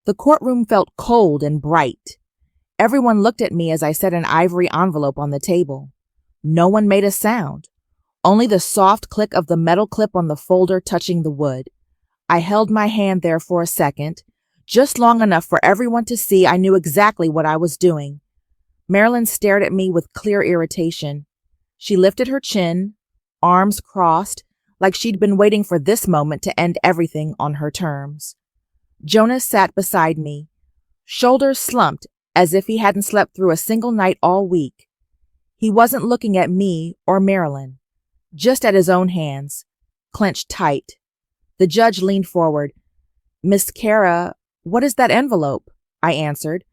The courtroom felt cold and bright. Everyone looked at me as I set an ivory envelope on the table. No one made a sound, only the soft click of the metal clip on the folder touching the wood. I held my hand there for a second, just long enough for everyone to see I knew exactly what I was doing. Marilyn stared at me with clear irritation. She lifted her chin, arms crossed, like she'd been waiting for this moment to end everything on her terms. Jonas sat beside me, shoulders slumped as if he hadn't slept through a single night all week. He wasn't looking at me or Marilyn, just at his own hands, clenched tight. The judge leaned forward. "Miss Kara, what is that envelope?" I answered,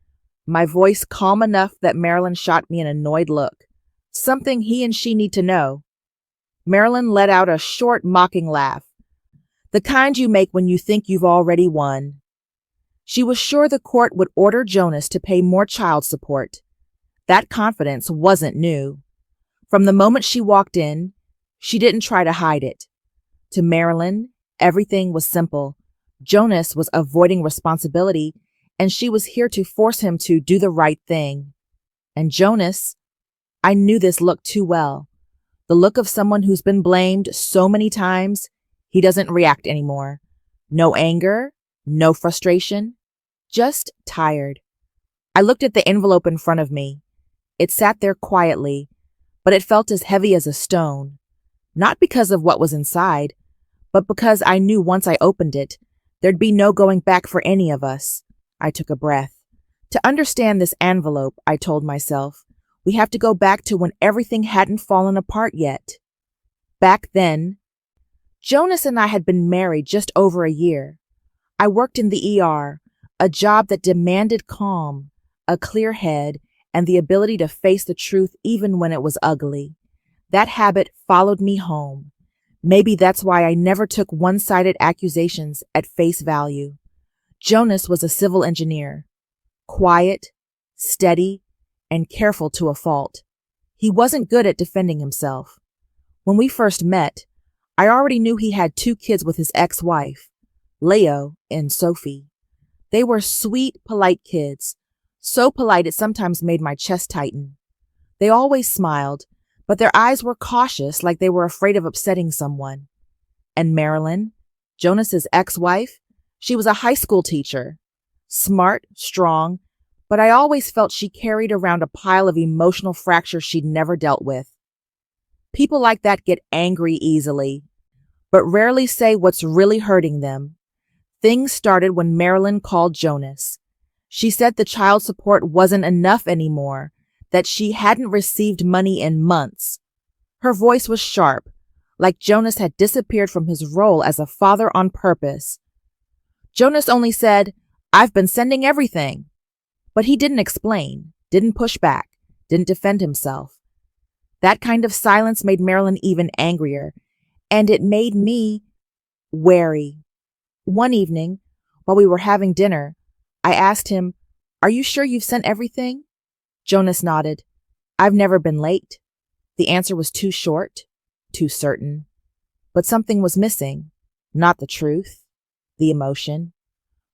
my voice calm enough that Marilyn shot me an annoyed look. "Something he and she need to know." Marilyn let out a short, mocking laugh, the kind you make when you think you've already won. She was sure the court would order Jonas to pay more child support. That confidence wasn't new. From the moment she walked in, she didn't try to hide it. To Marilyn, everything was simple. Jonas was avoiding responsibility, and she was here to force him to do the right thing. And Jonas, I knew this look too well. The look of someone who's been blamed so many times, he doesn't react anymore. No anger, no frustration, just tired. I looked at the envelope in front of me. It sat there quietly, but it felt as heavy as a stone. Not because of what was inside, but because I knew once I opened it, there'd be no going back for any of us. I took a breath. To understand this envelope, I told myself, we have to go back to when everything hadn't fallen apart yet. Back then, Jonas and I had been married just over a year. I worked in the ER, a job that demanded calm, a clear head, and the ability to face the truth even when it was ugly. That habit followed me home. Maybe that's why I never took one-sided accusations at face value. Jonas was a civil engineer, quiet, steady, and careful to a fault. He wasn't good at defending himself. When we first met, I already knew he had 2 kids with his ex-wife, Leo and Sophie. They were sweet, polite kids, so polite it sometimes made my chest tighten. They always smiled, but their eyes were cautious, like they were afraid of upsetting someone. And Marilyn, Jonas's ex-wife, she was a high school teacher, smart, strong, but I always felt she carried around a pile of emotional fractures she'd never dealt with. People like that get angry easily, but rarely say what's really hurting them. Things started when Marilyn called Jonas. She said the child support wasn't enough anymore, that she hadn't received money in months. Her voice was sharp, like Jonas had disappeared from his role as a father on purpose. Jonas only said, "I've been sending everything." But he didn't explain, didn't push back, didn't defend himself. That kind of silence made Marilyn even angrier, and it made me wary. One evening, while we were having dinner, I asked him, "Are you sure you've sent everything?" Jonas nodded. "I've never been late." The answer was too short, too certain. But something was missing. Not the truth, the emotion.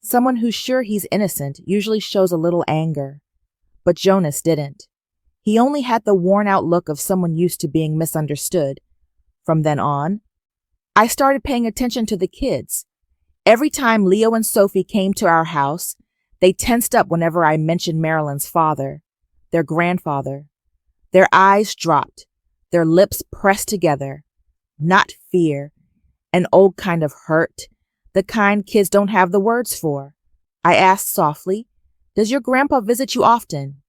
Someone who's sure he's innocent usually shows a little anger. But Jonas didn't. He only had the worn-out look of someone used to being misunderstood. From then on, I started paying attention to the kids. Every time Leo and Sophie came to our house, they tensed up whenever I mentioned Marilyn's father, their grandfather. Their eyes dropped, their lips pressed together. Not fear, an old kind of hurt, the kind kids don't have the words for. I asked softly, "Does your grandpa visit you often?"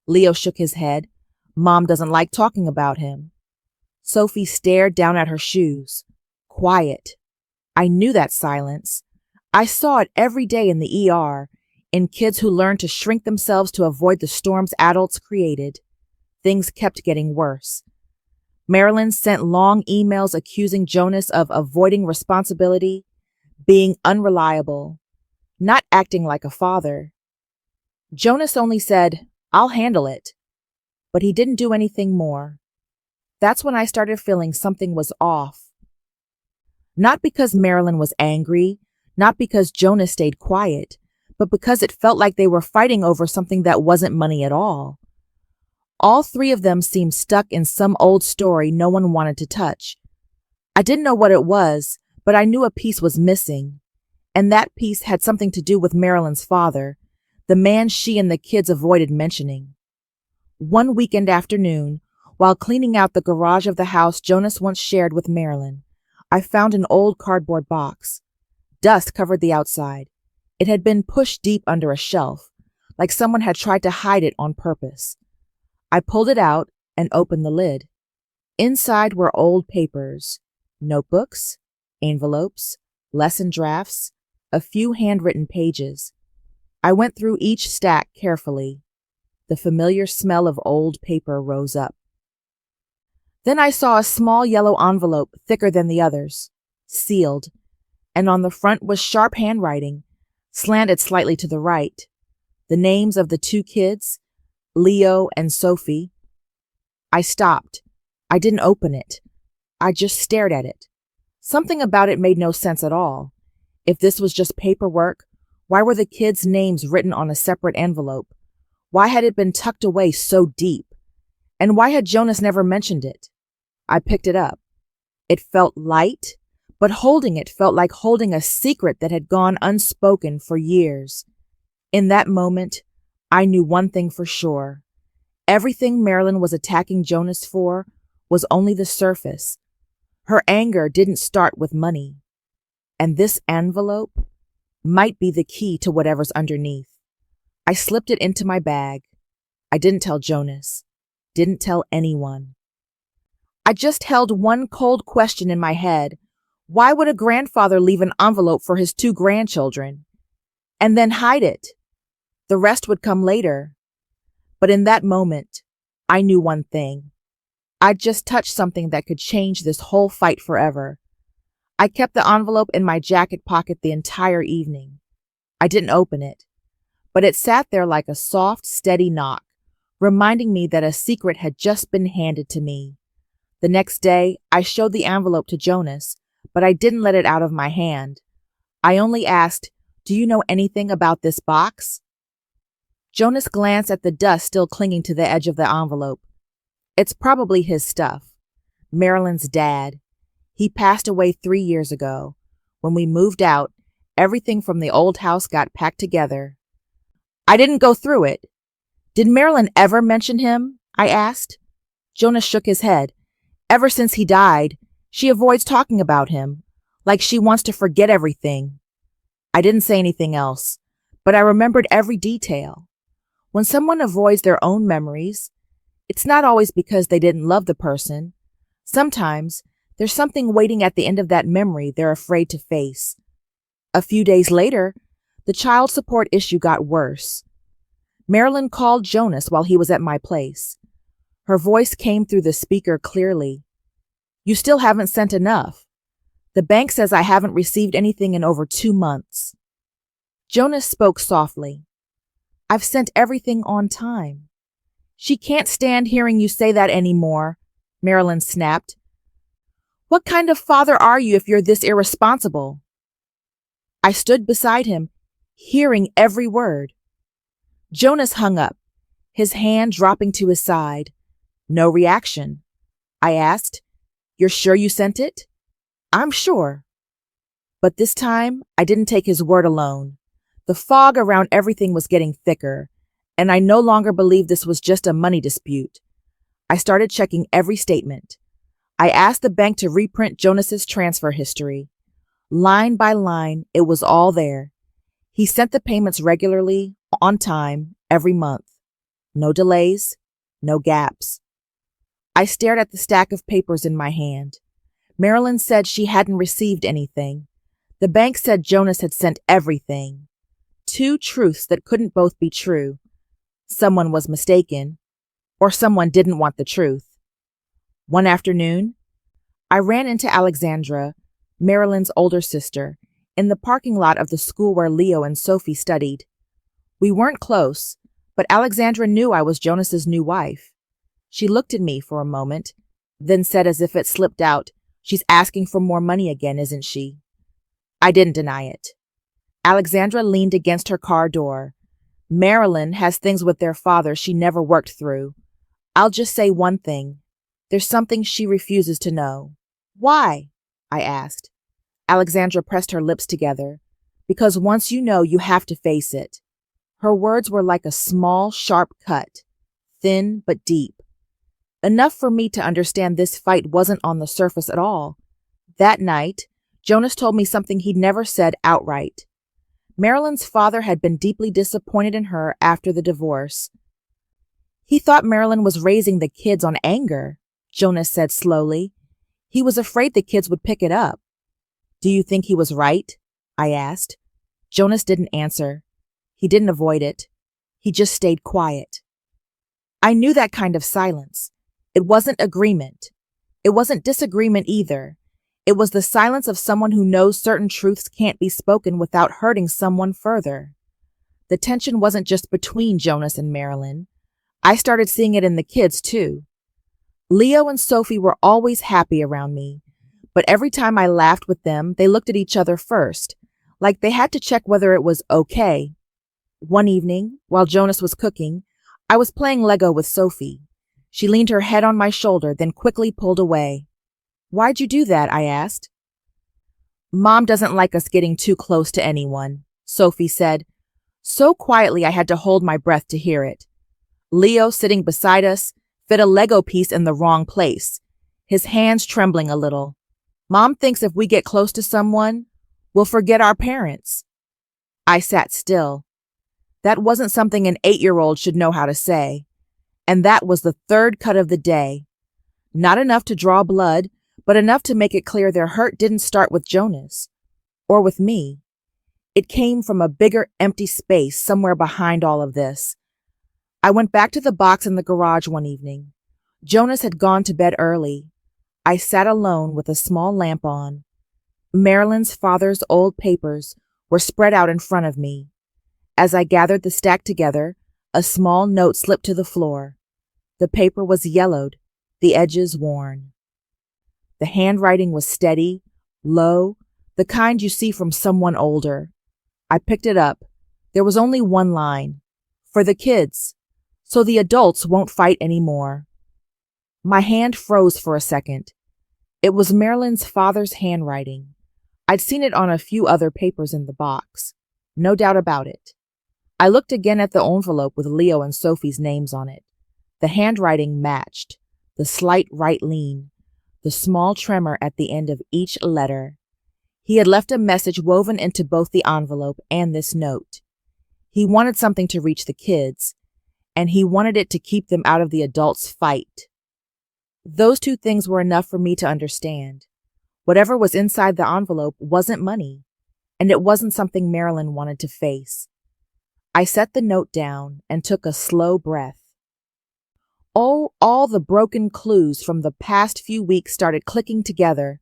Leo shook his head. "Mom doesn't like talking about him." Sophie stared down at her shoes. Quiet. I knew that silence. I saw it every day in the ER, in kids who learned to shrink themselves to avoid the storms adults created. Things kept getting worse. Marilyn sent long emails accusing Jonas of avoiding responsibility, being unreliable, not acting like a father. Jonas only said, "I'll handle it," but he didn't do anything more. That's when I started feeling something was off. Not because Marilyn was angry, not because Jonas stayed quiet, but because it felt like they were fighting over something that wasn't money at all. All three of them seemed stuck in some old story no one wanted to touch. I didn't know what it was, but I knew a piece was missing, and that piece had something to do with Marilyn's father, the man she and the kids avoided mentioning. One weekend afternoon, while cleaning out the garage of the house Jonas once shared with Marilyn, I found an old cardboard box. Dust covered the outside. It had been pushed deep under a shelf, like someone had tried to hide it on purpose. I pulled it out and opened the lid. Inside were old papers, notebooks, envelopes, lesson drafts, a few handwritten pages. I went through each stack carefully. The familiar smell of old paper rose up. Then I saw a small yellow envelope thicker than the others, sealed, and on the front was sharp handwriting, slanted slightly to the right. The names of the two kids, Leo and Sophie. I stopped. I didn't open it. I just stared at it. Something about it made no sense at all. If this was just paperwork, why were the kids' names written on a separate envelope? Why had it been tucked away so deep? And why had Jonas never mentioned it? I picked it up. It felt light, but holding it felt like holding a secret that had gone unspoken for years. In that moment, I knew one thing for sure. Everything Marilyn was attacking Jonas for was only the surface. Her anger didn't start with money. And this envelope might be the key to whatever's underneath. I slipped it into my bag. I didn't tell Jonas. Didn't tell anyone. I just held one cold question in my head. Why would a grandfather leave an envelope for his two grandchildren? And then hide it? The rest would come later. But in that moment, I knew one thing. I'd just touched something that could change this whole fight forever. I kept the envelope in my jacket pocket the entire evening. I didn't open it, but it sat there like a soft, steady knock, reminding me that a secret had just been handed to me. The next day, I showed the envelope to Jonas, but I didn't let it out of my hand. I only asked, "Do you know anything about this box?" Jonas glanced at the dust still clinging to the edge of the envelope. It's probably his stuff. Marilyn's dad. He passed away 3 years ago. When we moved out, everything from the old house got packed together. I didn't go through it. Did Marilyn ever mention him? I asked. Jonas shook his head. Ever since he died, she avoids talking about him, like she wants to forget everything. I didn't say anything else, but I remembered every detail. When someone avoids their own memories, it's not always because they didn't love the person. Sometimes there's something waiting at the end of that memory they're afraid to face. A few days later, the child support issue got worse. Marilyn called Jonas while he was at my place. Her voice came through the speaker clearly. "You still haven't sent enough. The bank says I haven't received anything in over 2 months. Jonas spoke softly. "I've sent everything on time." "She can't stand hearing you say that anymore," Marilyn snapped. "What kind of father are you if you're this irresponsible?" I stood beside him, hearing every word. Jonas hung up, his hand dropping to his side. No reaction. I asked, "You're sure you sent it?" "I'm sure." But this time, I didn't take his word alone. The fog around everything was getting thicker, and I no longer believed this was just a money dispute. I started checking every statement. I asked the bank to reprint Jonas's transfer history. Line by line, it was all there. He sent the payments regularly, on time, every month. No delays, no gaps. I stared at the stack of papers in my hand. Marilyn said she hadn't received anything. The bank said Jonas had sent everything. 2 truths that couldn't both be true. Someone was mistaken, or someone didn't want the truth. One afternoon, I ran into Alexandra, Marilyn's older sister, in the parking lot of the school where Leo and Sophie studied. We weren't close, but Alexandra knew I was Jonas's new wife. She looked at me for a moment, then said as if it slipped out, "She's asking for more money again, isn't she?" I didn't deny it. Alexandra leaned against her car door. Marilyn has things with their father she never worked through. I'll just say one thing. There's something she refuses to know. Why? I asked. Alexandra pressed her lips together. Because once you know, you have to face it. Her words were like a small, sharp cut, thin but deep. Enough for me to understand this fight wasn't on the surface at all. That night, Jonas told me something he'd never said outright. Marilyn's father had been deeply disappointed in her after the divorce. He thought Marilyn was raising the kids on anger, Jonas said slowly. He was afraid the kids would pick it up. Do you think he was right? I asked. Jonas didn't answer. He didn't avoid it. He just stayed quiet. I knew that kind of silence. It wasn't agreement. It wasn't disagreement either. It was the silence of someone who knows certain truths can't be spoken without hurting someone further. The tension wasn't just between Jonas and Marilyn. I started seeing it in the kids, too. Leo and Sophie were always happy around me, but every time I laughed with them, they looked at each other first, like they had to check whether it was okay. One evening, while Jonas was cooking, I was playing Lego with Sophie. She leaned her head on my shoulder, then quickly pulled away. Why'd you do that? I asked. Mom doesn't like us getting too close to anyone, Sophie said. So quietly I had to hold my breath to hear it. Leo, sitting beside us, fit a Lego piece in the wrong place, his hands trembling a little. Mom thinks if we get close to someone, we'll forget our parents. I sat still. That wasn't something an 8-year-old should know how to say. And that was the third cut of the day. Not enough to draw blood, but enough to make it clear their hurt didn't start with Jonas, or with me. It came from a bigger, empty space somewhere behind all of this. I went back to the box in the garage one evening. Jonas had gone to bed early. I sat alone with a small lamp on. Marilyn's father's old papers were spread out in front of me. As I gathered the stack together, a small note slipped to the floor. The paper was yellowed, the edges worn. The handwriting was steady, low, the kind you see from someone older. I picked it up. There was only one line. For the kids, so the adults won't fight anymore. My hand froze for a second. It was Marilyn's father's handwriting. I'd seen it on a few other papers in the box. No doubt about it. I looked again at the envelope with Leo and Sophie's names on it. The handwriting matched, the slight right lean, the small tremor at the end of each letter. He had left a message woven into both the envelope and this note. He wanted something to reach the kids, and he wanted it to keep them out of the adults' fight. Those two things were enough for me to understand. Whatever was inside the envelope wasn't money, and it wasn't something Marilyn wanted to face. I set the note down and took a slow breath. Oh, all the broken clues from the past few weeks started clicking together.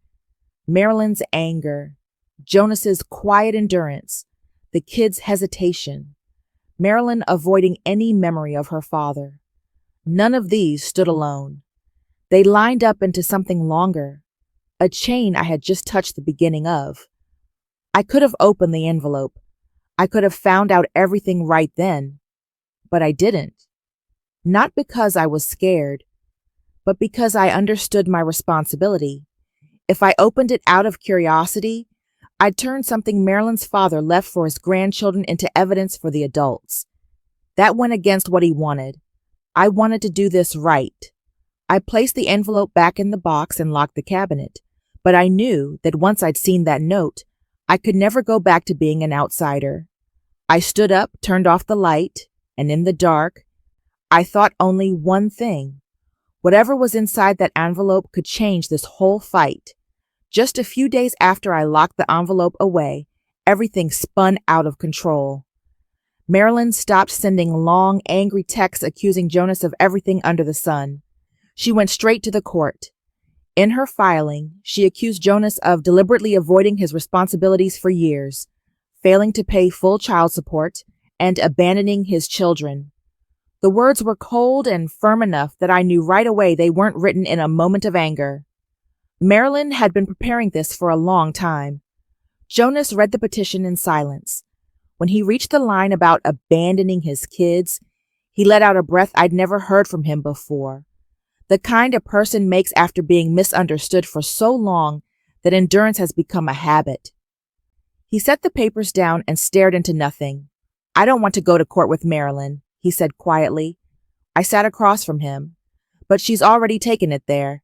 Marilyn's anger, Jonas's quiet endurance, the kids' hesitation, Marilyn avoiding any memory of her father. None of these stood alone. They lined up into something longer, a chain I had just touched the beginning of. I could have opened the envelope. I could have found out everything right then, but I didn't. Not because I was scared, but because I understood my responsibility. If I opened it out of curiosity, I'd turn something Marilyn's father left for his grandchildren into evidence for the adults. That went against what he wanted. I wanted to do this right. I placed the envelope back in the box and locked the cabinet, but I knew that once I'd seen that note, I could never go back to being an outsider. I stood up, turned off the light, and in the dark, I thought only one thing. Whatever was inside that envelope could change this whole fight. Just a few days after I locked the envelope away, everything spun out of control. Marilyn stopped sending long, angry texts accusing Jonas of everything under the sun. She went straight to the court. In her filing, she accused Jonas of deliberately avoiding his responsibilities for years, failing to pay full child support, and abandoning his children. The words were cold and firm enough that I knew right away they weren't written in a moment of anger. Marilyn had been preparing this for a long time. Jonas read the petition in silence, When he reached the line about abandoning his kids, he let out a breath I'd never heard from him before. The kind a person makes after being misunderstood for so long that endurance has become a habit. He set the papers down and stared into nothing. I don't want to go to court with Marilyn, he said quietly. I sat across from him. But she's already taken it there.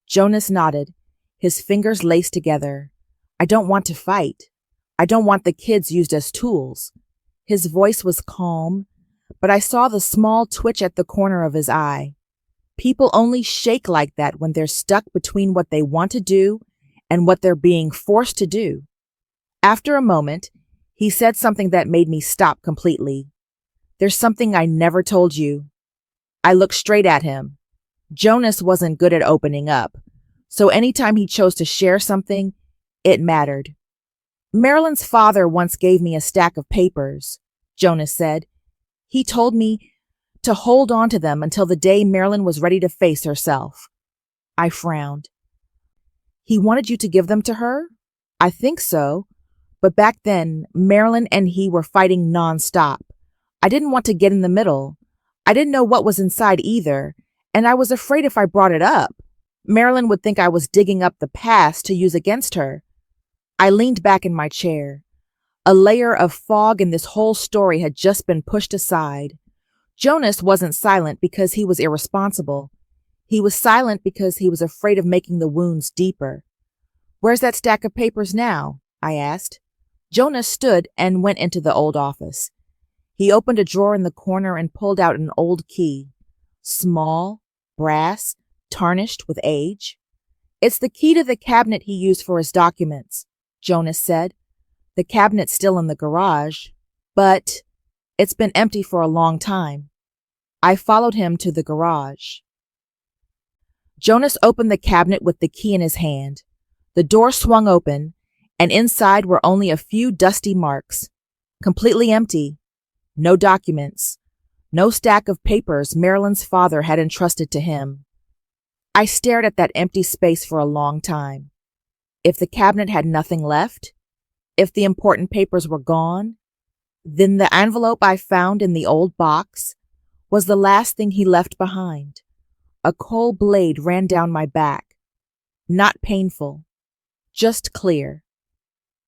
Jonas nodded, his fingers laced together. I don't want to fight. I don't want the kids used as tools. His voice was calm, but I saw the small twitch at the corner of his eye. People only shake like that when they're stuck between what they want to do and what they're being forced to do. After a moment, he said something that made me stop completely. There's something I never told you. I looked straight at him. Jonas wasn't good at opening up, so anytime he chose to share something, it mattered. Marilyn's father once gave me a stack of papers, Jonas said. He told me to hold on to them until the day Marilyn was ready to face herself. I frowned. He wanted you to give them to her? I think so. But back then, Marilyn and he were fighting nonstop. I didn't want to get in the middle. I didn't know what was inside either, and I was afraid if I brought it up, Marilyn would think I was digging up the past to use against her. I leaned back in my chair. A layer of fog in this whole story had just been pushed aside. Jonas wasn't silent because he was irresponsible. He was silent because he was afraid of making the wounds deeper. Where's that stack of papers now? I asked. Jonas stood and went into the old office. He opened a drawer in the corner and pulled out an old key. Small, brass, tarnished with age. It's the key to the cabinet he used for his documents, Jonas said. The cabinet's still in the garage, but it's been empty for a long time. I followed him to the garage. Jonas opened the cabinet with the key in his hand. The door swung open, and inside were only a few dusty marks. Completely empty. No documents. No stack of papers Marilyn's father had entrusted to him. I stared at that empty space for a long time. If the cabinet had nothing left, if the important papers were gone, then the envelope I found in the old box was the last thing he left behind. A cold blade ran down my back. Not painful, just clear.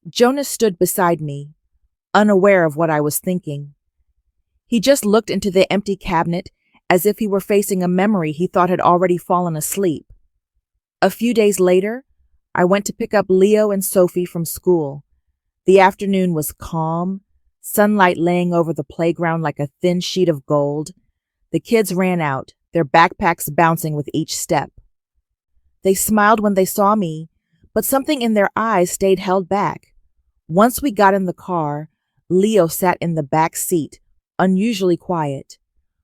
Jonas stood beside me, unaware of what I was thinking. He just looked into the empty cabinet as if he were facing a memory he thought had already fallen asleep. A few days later, I went to pick up Leo and Sophie from school. The afternoon was calm, sunlight laying over the playground like a thin sheet of gold. The kids ran out, their backpacks bouncing with each step. They smiled when they saw me, but something in their eyes stayed held back. Once we got in the car, Leo sat in the back seat, unusually quiet.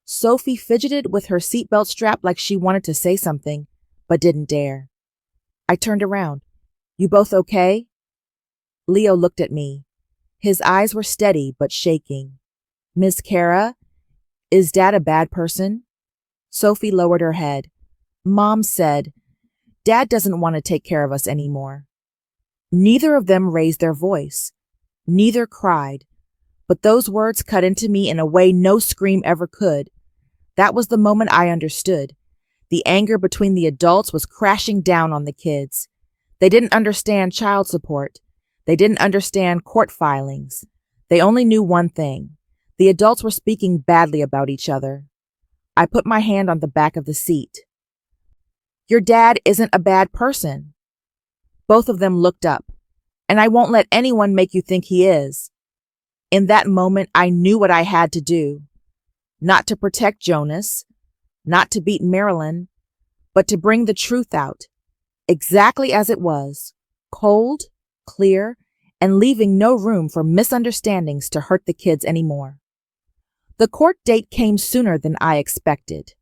Sophie fidgeted with her seatbelt strap like she wanted to say something, but didn't dare. I turned around. You both okay? Leo looked at me. His eyes were steady but shaking. Miss Kara, is Dad a bad person? Sophie lowered her head. Mom said, Dad doesn't want to take care of us anymore. Neither of them raised their voice. Neither cried. But those words cut into me in a way no scream ever could. That was the moment I understood. The anger between the adults was crashing down on the kids. They didn't understand child support. They didn't understand court filings. They only knew one thing. The adults were speaking badly about each other. I put my hand on the back of the seat. Your dad isn't a bad person. Both of them looked up, and I won't let anyone make you think he is. In that moment, I knew what I had to do. Not to protect Jonas, not to beat Marilyn, but to bring the truth out, exactly as it was, cold, clear, and leaving no room for misunderstandings to hurt the kids anymore. The court date came sooner than I expected.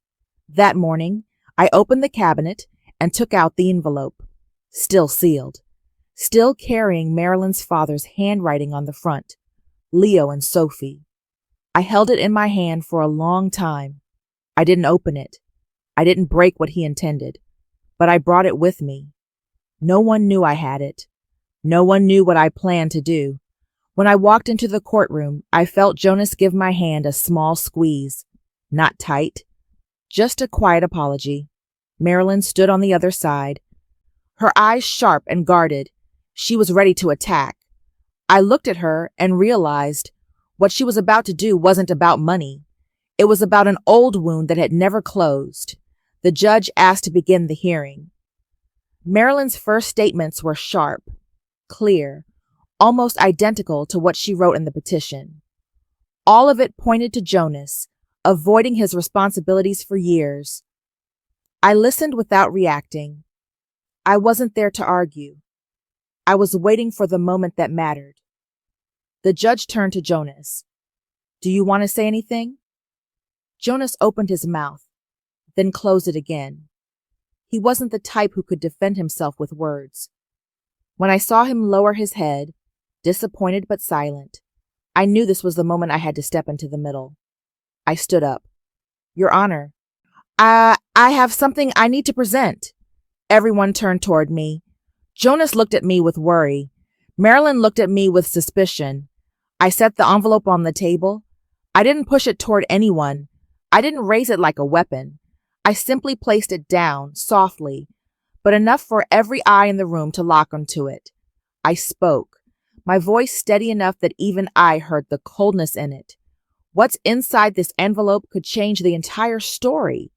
That morning, I opened the cabinet and took out the envelope, still sealed, still carrying Marilyn's father's handwriting on the front. Leo and Sophie. I held it in my hand for a long time. I didn't open it. I didn't break what he intended, but I brought it with me. No one knew I had it. No one knew what I planned to do. When I walked into the courtroom, I felt Jonas give my hand a small squeeze. Not tight, just a quiet apology. Marilyn stood on the other side, her eyes sharp and guarded. She was ready to attack. I looked at her and realized what she was about to do wasn't about money. It was about an old wound that had never closed. The judge asked to begin the hearing. Marilyn's first statements were sharp, clear, almost identical to what she wrote in the petition. All of it pointed to Jonas, avoiding his responsibilities for years. I listened without reacting. I wasn't there to argue. I was waiting for the moment that mattered. The judge turned to Jonas. "Do you want to say anything?" Jonas opened his mouth, then closed it again. He wasn't the type who could defend himself with words. When I saw him lower his head, disappointed but silent, I knew this was the moment I had to step into the middle. I stood up. "Your Honor, I have something I need to present." Everyone turned toward me. Jonas looked at me with worry. Marilyn looked at me with suspicion. I set the envelope on the table. I didn't push it toward anyone. I didn't raise it like a weapon. I simply placed it down, softly, but enough for every eye in the room to lock onto it. I spoke, my voice steady enough that even I heard the coldness in it. What's inside this envelope could change the entire story.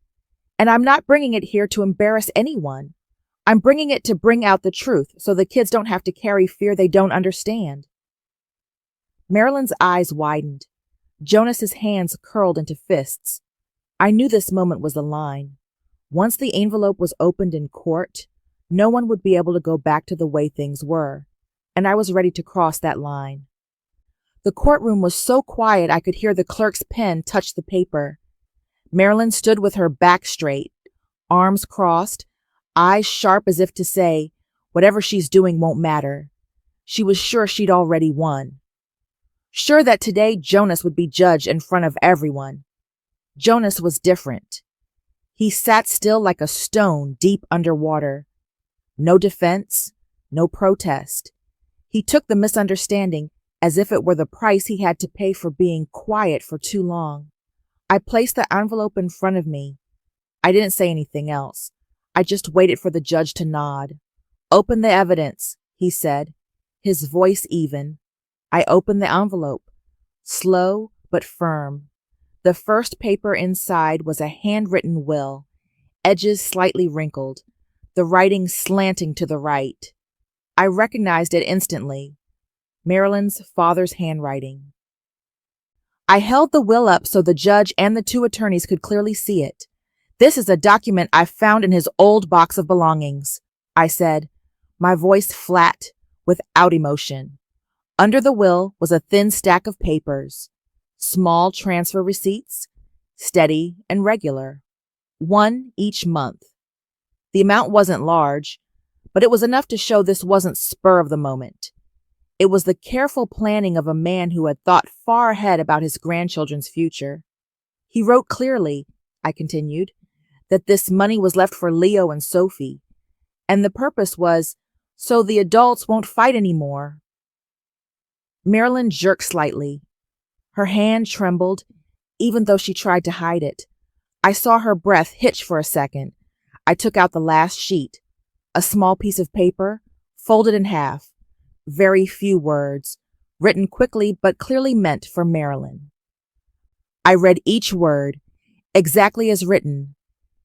And I'm not bringing it here to embarrass anyone. I'm bringing it to bring out the truth so the kids don't have to carry fear they don't understand. Marilyn's eyes widened. Jonas's hands curled into fists. I knew this moment was the line. Once the envelope was opened in court, no one would be able to go back to the way things were, and I was ready to cross that line. The courtroom was so quiet I could hear the clerk's pen touch the paper. Marilyn stood with her back straight, arms crossed, eyes sharp as if to say, whatever she's doing won't matter. She was sure she'd already won. Sure that today Jonas would be judged in front of everyone. Jonas was different. He sat still like a stone deep underwater. No defense, no protest. He took the misunderstanding as if it were the price he had to pay for being quiet for too long. I placed the envelope in front of me. I didn't say anything else. I just waited for the judge to nod. "Open the evidence," he said, his voice even. I opened the envelope, slow but firm. The first paper inside was a handwritten will, edges slightly wrinkled, the writing slanting to the right. I recognized it instantly. Marilyn's father's handwriting. I held the will up so the judge and the two attorneys could clearly see it. "This is a document I found in his old box of belongings," I said, my voice flat, without emotion. Under the will was a thin stack of papers. Small transfer receipts, steady and regular, one each month. The amount wasn't large, but it was enough to show this wasn't spur of the moment. It was the careful planning of a man who had thought far ahead about his grandchildren's future. He wrote clearly, I continued, that this money was left for Leo and Sophie, and the purpose was so the adults won't fight anymore. Marilyn jerked slightly. Her hand trembled, even though she tried to hide it. I saw her breath hitch for a second. I took out the last sheet, a small piece of paper, folded in half. Very few words, written quickly but clearly meant for Marilyn. I read each word, exactly as written.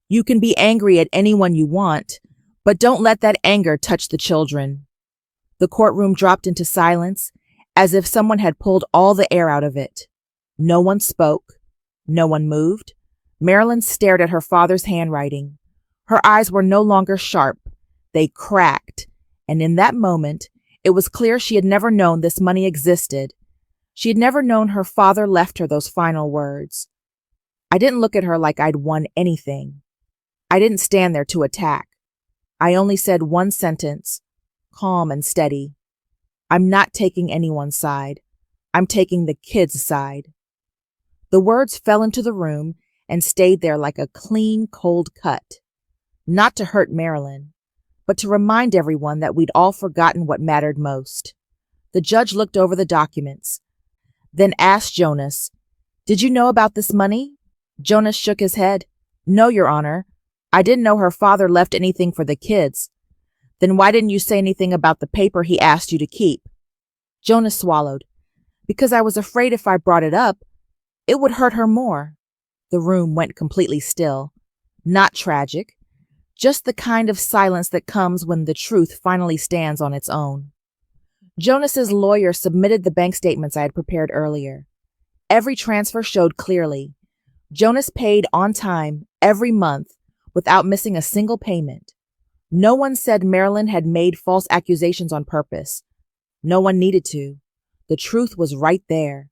"You can be angry at anyone you want, but don't let that anger touch the children." The courtroom dropped into silence, as if someone had pulled all the air out of it. No one spoke. No one moved. Marilyn stared at her father's handwriting. Her eyes were no longer sharp. They cracked, and in that moment, it was clear she had never known this money existed. She had never known her father left her those final words. I didn't look at her like I'd won anything. I didn't stand there to attack. I only said one sentence, calm and steady. "I'm not taking anyone's side. I'm taking the kids' side." The words fell into the room and stayed there like a clean, cold cut. Not to hurt Marilyn, but to remind everyone that we'd all forgotten what mattered most. The judge looked over the documents, then asked Jonas, "Did you know about this money?" Jonas shook his head. "No, Your Honor. I didn't know her father left anything for the kids." "Then why didn't you say anything about the paper he asked you to keep?" Jonas swallowed. "Because I was afraid if I brought it up, it would hurt her more." The room went completely still. Not tragic, just the kind of silence that comes when the truth finally stands on its own. Jonas's lawyer submitted the bank statements I had prepared earlier. Every transfer showed clearly. Jonas paid on time every month without missing a single payment. No one said Marilyn had made false accusations on purpose. No one needed to. The truth was right there.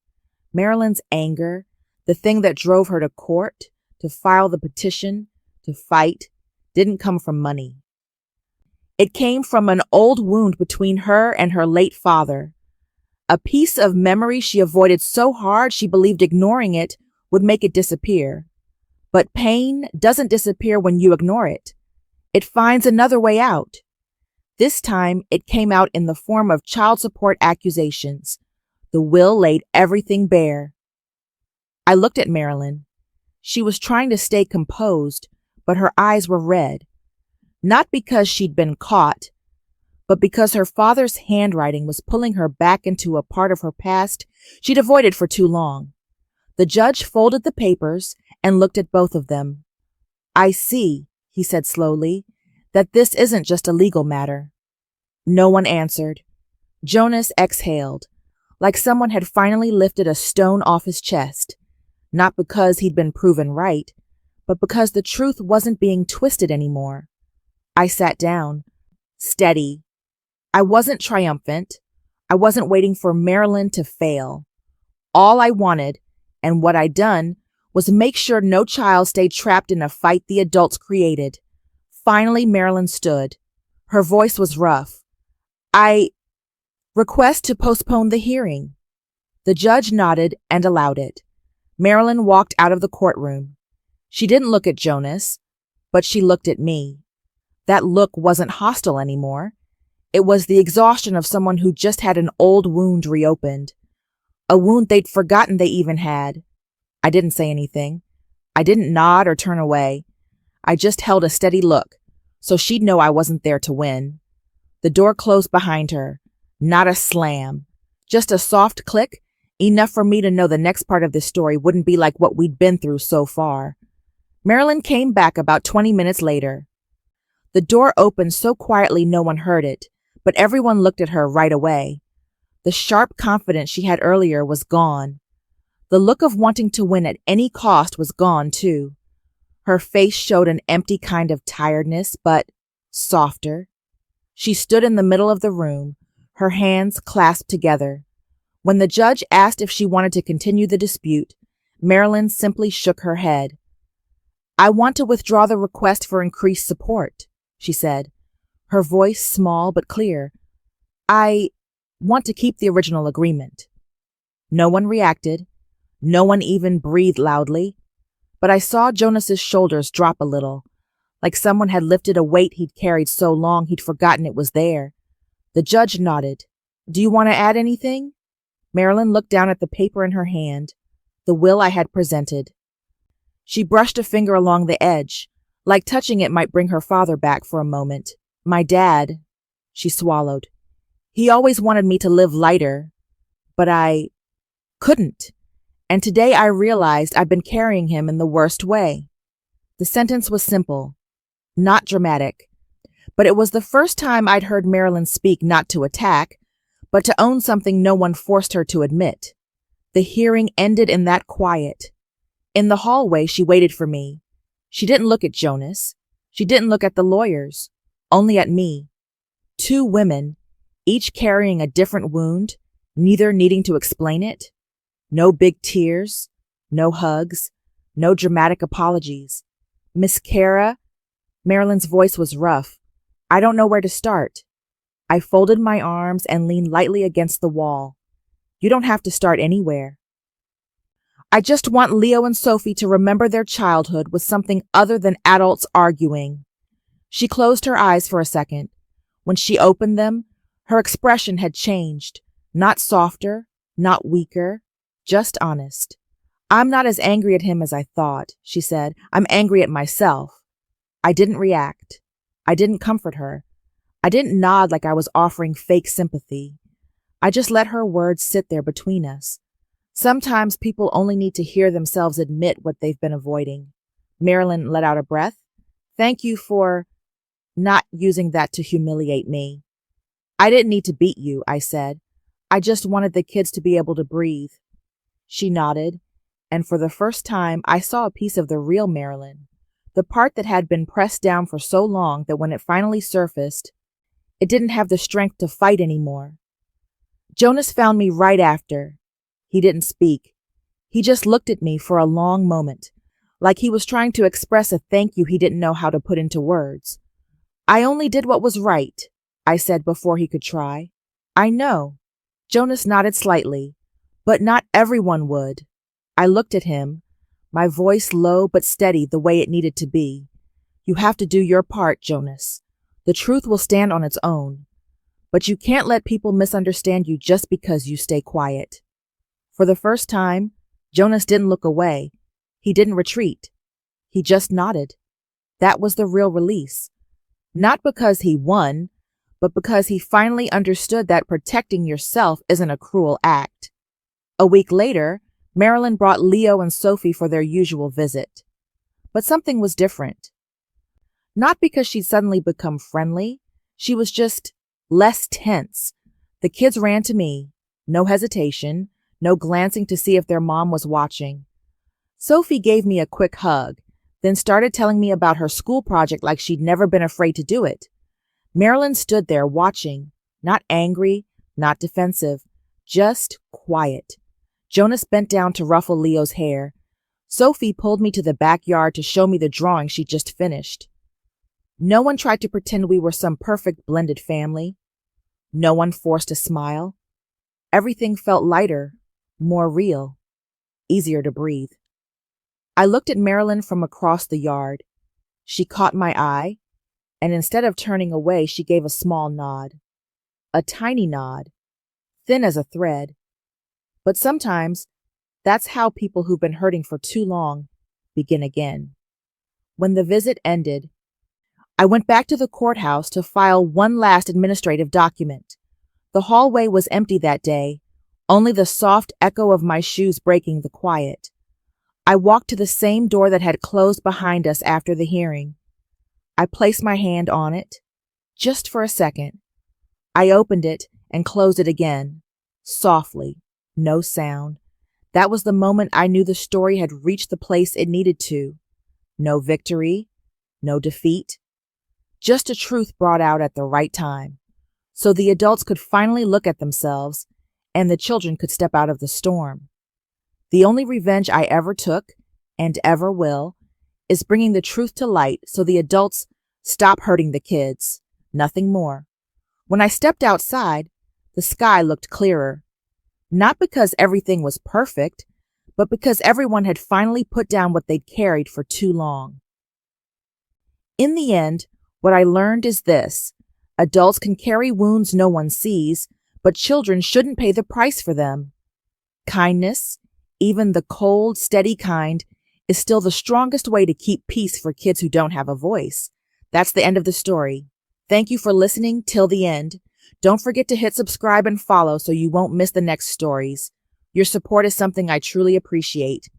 Marilyn's anger, the thing that drove her to court, to file the petition, to fight, didn't come from money. It came from an old wound between her and her late father. A piece of memory she avoided so hard she believed ignoring it would make it disappear. But pain doesn't disappear when you ignore it. It finds another way out. This time, it came out in the form of child support accusations. The will laid everything bare. I looked at Marilyn. She was trying to stay composed, but her eyes were red. Not because she'd been caught, but because her father's handwriting was pulling her back into a part of her past she'd avoided for too long. The judge folded the papers and looked at both of them. "I see," he said slowly, "that this isn't just a legal matter." No one answered. Jonas exhaled, like someone had finally lifted a stone off his chest, not because he'd been proven right, but because the truth wasn't being twisted anymore. I sat down, steady. I wasn't triumphant. I wasn't waiting for Marilyn to fail. All I wanted, and what I'd done, was make sure no child stayed trapped in a fight the adults created. Finally, Marilyn stood. Her voice was rough. "I request to postpone the hearing." The judge nodded and allowed it. Marilyn walked out of the courtroom. She didn't look at Jonas, but she looked at me. That look wasn't hostile anymore. It was the exhaustion of someone who just had an old wound reopened. A wound they'd forgotten they even had. I didn't say anything. I didn't nod or turn away. I just held a steady look, so she'd know I wasn't there to win. The door closed behind her. Not a slam. Just a soft click, enough for me to know the next part of this story wouldn't be like what we'd been through so far. Marilyn came back about 20 minutes later. The door opened so quietly no one heard it, but everyone looked at her right away. The sharp confidence she had earlier was gone. The look of wanting to win at any cost was gone, too. Her face showed an empty kind of tiredness, but softer. She stood in the middle of the room, her hands clasped together. When the judge asked if she wanted to continue the dispute, Marilyn simply shook her head. "I want to withdraw the request for increased support," she said, her voice small but clear. "I want to keep the original agreement." No one reacted. No one even breathed loudly. But I saw Jonas's shoulders drop a little, like someone had lifted a weight he'd carried so long he'd forgotten it was there. The judge nodded. "Do you want to add anything?" Marilyn looked down at the paper in her hand, the will I had presented. She brushed a finger along the edge, like touching it might bring her father back for a moment. "My dad," she swallowed. "He always wanted me to live lighter, but I couldn't. And today I realized I've been carrying him in the worst way." The sentence was simple, not dramatic, but it was the first time I'd heard Marilyn speak not to attack, but to own something no one forced her to admit. The hearing ended in that quiet. In the hallway, she waited for me. She didn't look at Jonas. She didn't look at the lawyers, only at me. Two women, each carrying a different wound, neither needing to explain it. No big tears, no hugs, no dramatic apologies. "Miss Kara," Marilyn's voice was rough. "I don't know where to start." I folded my arms and leaned lightly against the wall. "You don't have to start anywhere. I just want Leo and Sophie to remember their childhood with something other than adults arguing." She closed her eyes for a second. When she opened them, her expression had changed. Not softer, not weaker, just honest. I'm not as angry at him as I thought, she said. I'm angry at myself. I didn't react. I didn't comfort her. I didn't nod like I was offering fake sympathy. I just let her words sit there between us. Sometimes people only need to hear themselves admit what they've been avoiding. Marilyn let out a breath. Thank you for not using that to humiliate me. I didn't need to beat you, I said. I just wanted the kids to be able to breathe. She nodded, and for the first time I saw a piece of the real Marilyn, the part that had been pressed down for so long that when it finally surfaced, it didn't have the strength to fight anymore. Jonas found me right after. He didn't speak. He just looked at me for a long moment, like he was trying to express a thank you he didn't know how to put into words. I only did what was right, I said before he could try. I know. Jonas nodded slightly, but not everyone would. I looked at him, my voice low but steady the way it needed to be. You have to do your part, Jonas. The truth will stand on its own. But you can't let people misunderstand you just because you stay quiet. For the first time, Jonas didn't look away. He didn't retreat. He just nodded. That was the real release. Not because he won, but because he finally understood that protecting yourself isn't a cruel act. A week later, Marilyn brought Leo and Sophie for their usual visit. But something was different. Not because she'd suddenly become friendly. She was just less tense. The kids ran to me. No hesitation, no glancing to see if their mom was watching. Sophie gave me a quick hug, then started telling me about her school project like she'd never been afraid to do it. Marilyn stood there watching, not angry, not defensive, just quiet. Jonas bent down to ruffle Leo's hair. Sophie pulled me to the backyard to show me the drawing she'd just finished. No one tried to pretend we were some perfect blended family. No one forced a smile. Everything felt lighter, more real, easier to breathe. I looked at Marilyn from across the yard. She caught my eye, and instead of turning away, she gave a small nod. A tiny nod, thin as a thread. But sometimes, that's how people who've been hurting for too long begin again. When the visit ended, I went back to the courthouse to file one last administrative document. The hallway was empty that day, only the soft echo of my shoes breaking the quiet. I walked to the same door that had closed behind us after the hearing. I placed my hand on it, just for a second. I opened it and closed it again, softly, no sound. That was the moment I knew the story had reached the place it needed to. No victory, no defeat, just a truth brought out at the right time, so the adults could finally look at themselves and the children could step out of the storm. The only revenge I ever took, and ever will, is bringing the truth to light so the adults stop hurting the kids. Nothing more. When I stepped outside, the sky looked clearer. Not because everything was perfect, but because everyone had finally put down what they'd carried for too long. In the end, what I learned is this: adults can carry wounds no one sees, but children shouldn't pay the price for them. Kindness, even the cold, steady kind, is still the strongest way to keep peace for kids who don't have a voice. That's the end of the story. Thank you for listening till the end. Don't forget to hit subscribe and follow so you won't miss the next stories. Your support is something I truly appreciate.